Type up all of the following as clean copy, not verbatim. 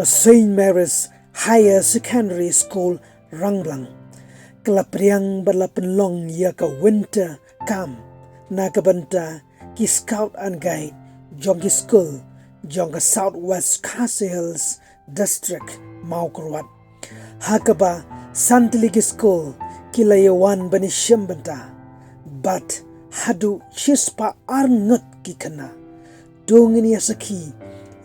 St. Mary's Higher Secondary School Rangblang kelapriang balapenlong ya ka winter camp na kabanta ki scout and guide jong ki school jong ka Southwest Khasi Hills District Maukrwat hakaba santli ki school kilayawan bani shambanta but hadu chispa arngut ki kana dongini asaki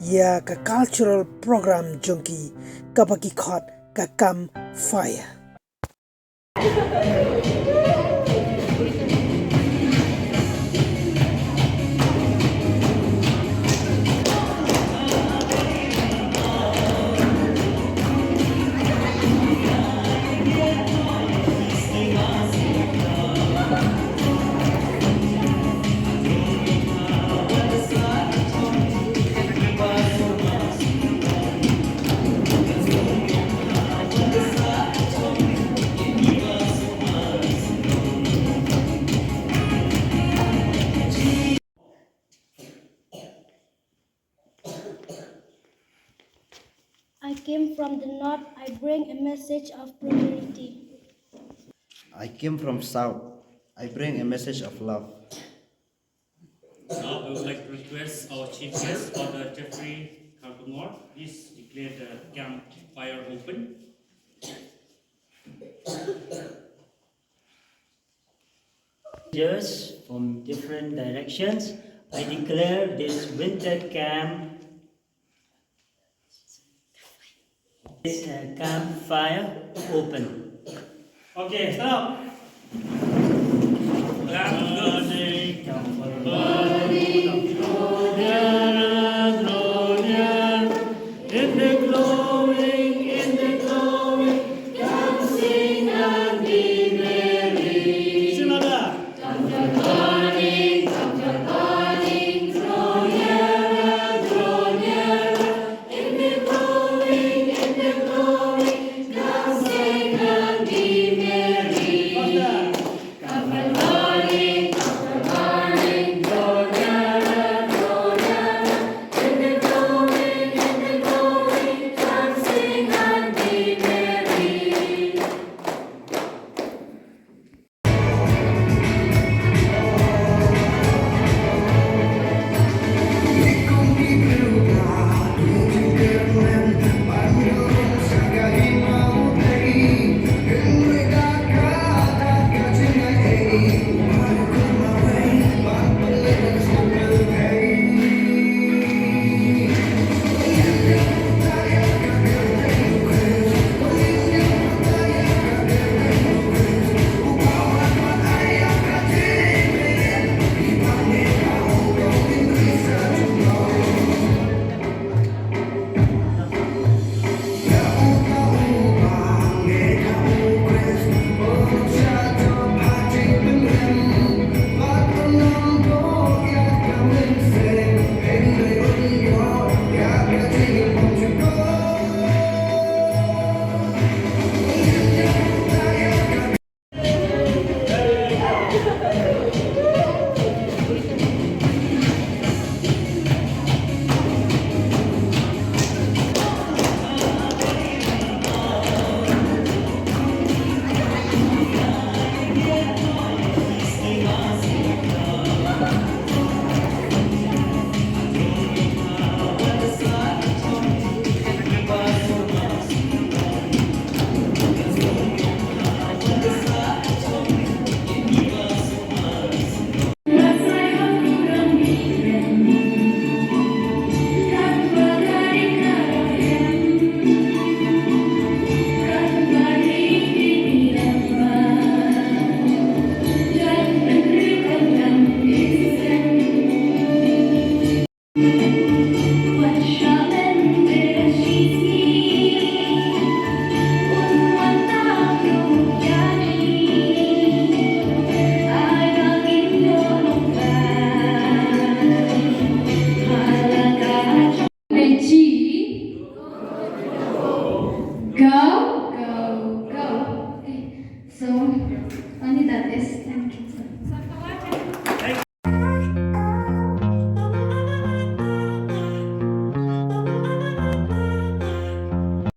ya ka cultural program jongki kabaki khot ka kam fire. I came from the north, I bring a message of prosperity. I came from south, I bring a message of love. Now I would like to request our chief guest, Father Jeffrey Carpenter, please declare the campfire open. Just from different directions, I declare this winter camp campfire open. Okay, stop.